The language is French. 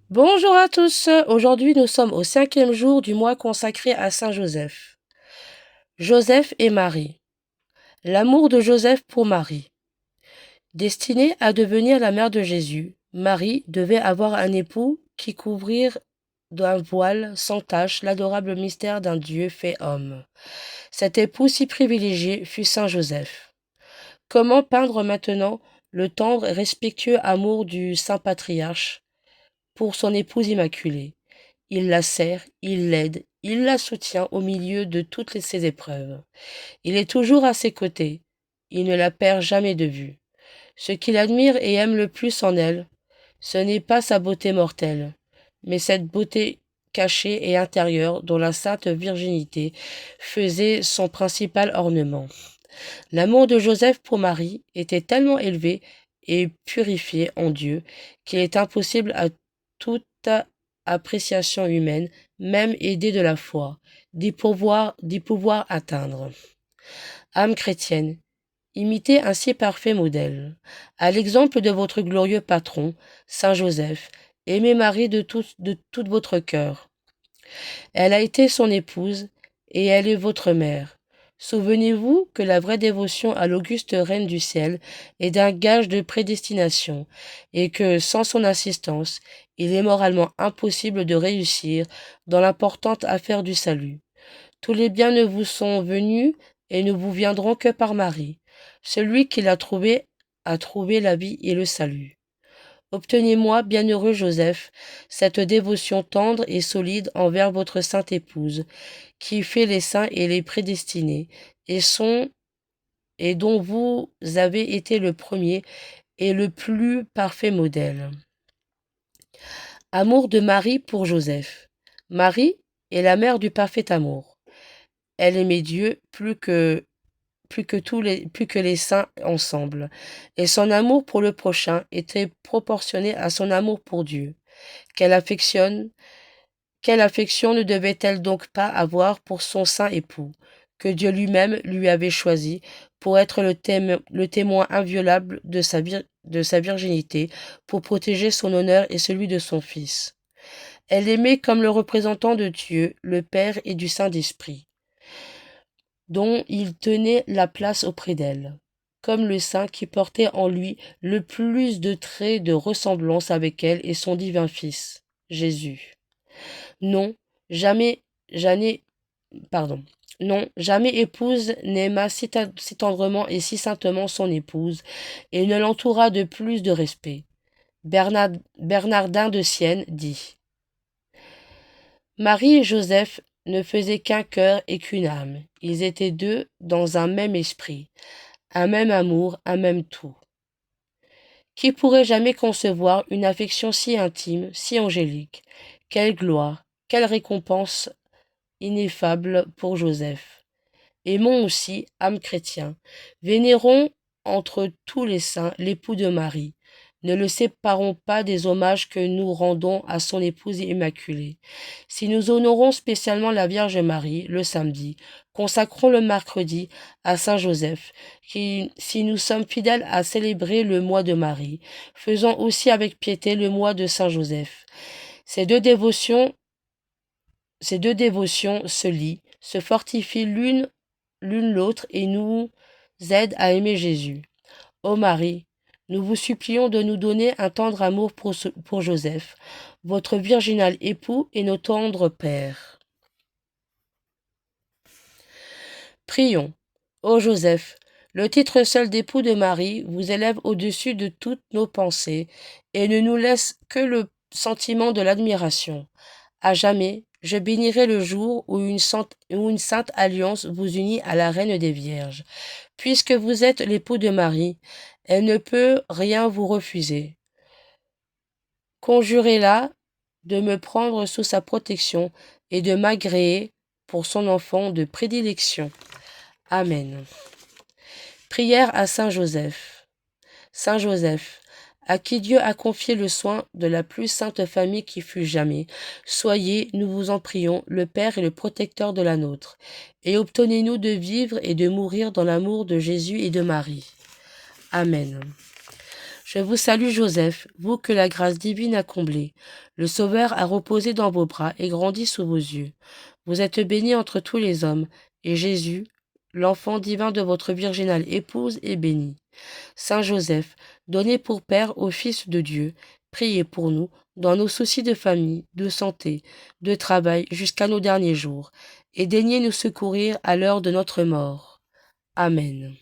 Bonjour à tous, aujourd'hui nous sommes au 5e jour du mois consacré à Saint Joseph. Joseph et Marie. L'amour de Joseph pour Marie. Destinée à devenir la mère de Jésus, Marie devait avoir un époux qui couvrir d'un voile sans tache l'adorable mystère d'un Dieu fait homme. Cet époux si privilégié fut Saint Joseph. Comment peindre maintenant le tendre et respectueux amour du Saint Patriarche pour son épouse immaculée? Il la sert, il l'aide, il la soutient au milieu de toutes ses épreuves. Il est toujours à ses côtés. Il ne la perd jamais de vue. Ce qu'il admire et aime le plus en elle, ce n'est pas sa beauté mortelle, mais cette beauté cachée et intérieure dont la sainte virginité faisait son principal ornement. L'amour de Joseph pour Marie était tellement élevé et purifié en Dieu qu'il est impossible à toute appréciation humaine, même aidée de la foi, d'y pouvoir atteindre. Âme chrétienne, imitez un si parfait modèle. À l'exemple de votre glorieux patron, Saint Joseph, aimez Marie de tout votre cœur. Elle a été son épouse et elle est votre mère. Souvenez-vous que la vraie dévotion à l'auguste Reine du ciel est d'un gage de prédestination et que, sans son assistance, il est moralement impossible de réussir dans l'importante affaire du salut. Tous les biens ne vous sont venus et ne vous viendront que par Marie. Celui qui l'a trouvé a trouvé la vie et le salut. Obtenez-moi, bienheureux Joseph, cette dévotion tendre et solide envers votre sainte épouse, qui fait les saints et les prédestinés, et dont vous avez été le premier et le plus parfait modèle. Amour de Marie pour Joseph. Marie est la mère du parfait amour. Elle aimait Dieu plus que les saints ensemble, et son amour pour le prochain était proportionné à son amour pour Dieu. Quelle affection, quelle affection ne devait-elle donc pas avoir pour son saint époux, que Dieu lui-même lui avait choisi pour être le témoin inviolable de sa virginité, pour protéger son honneur et celui de son Fils. Elle l'aimait comme le représentant de Dieu, le Père et du Saint-Esprit, dont il tenait la place auprès d'elle, comme le saint qui portait en lui le plus de traits de ressemblance avec elle et son divin Fils, Jésus. Non, jamais, jamais, pardon, non, jamais épouse n'aima si tendrement et si saintement son épouse, et ne l'entoura de plus de respect. Bernardin de Sienne dit: Marie et Joseph ne faisaient qu'un cœur et qu'une âme. Ils étaient deux dans un même esprit, un même amour, un même tout. Qui pourrait jamais concevoir une affection si intime, si angélique? Quelle gloire, quelle récompense ineffable pour Joseph. Aimons aussi, âme chrétien, vénérons entre tous les saints l'époux de Marie. Ne le séparons pas des hommages que nous rendons à son épouse immaculée. Si nous honorons spécialement la Vierge Marie le samedi, consacrons le mercredi à Saint Joseph. Si nous sommes fidèles à célébrer le mois de Marie, faisons aussi avec piété le mois de Saint Joseph. Ces deux dévotions se lient, se fortifient l'une l'autre et nous aident à aimer Jésus. Ô Marie, nous vous supplions de nous donner un tendre amour pour Joseph, votre virginal époux et nos tendres pères. Prions. Ô Joseph, le titre seul d'époux de Marie vous élève au-dessus de toutes nos pensées et ne nous laisse que le sentiment de l'admiration. À jamais, je bénirai le jour où une sainte alliance vous unit à la Reine des Vierges. Puisque vous êtes l'époux de Marie, elle ne peut rien vous refuser. Conjurez-la de me prendre sous sa protection et de m'agréer pour son enfant de prédilection. Amen. Prière à Saint Joseph. Saint Joseph, à qui Dieu a confié le soin de la plus sainte famille qui fut jamais, soyez, nous vous en prions, le Père et le protecteur de la nôtre, et obtenez-nous de vivre et de mourir dans l'amour de Jésus et de Marie. Amen. Je vous salue Joseph, vous que la grâce divine a comblé. Le Sauveur a reposé dans vos bras et grandi sous vos yeux. Vous êtes bénie entre tous les hommes, et Jésus, l'enfant divin de votre virginale épouse, est béni. Saint Joseph, donné pour Père au Fils de Dieu, priez pour nous dans nos soucis de famille, de santé, de travail jusqu'à nos derniers jours, et daignez nous secourir à l'heure de notre mort. Amen.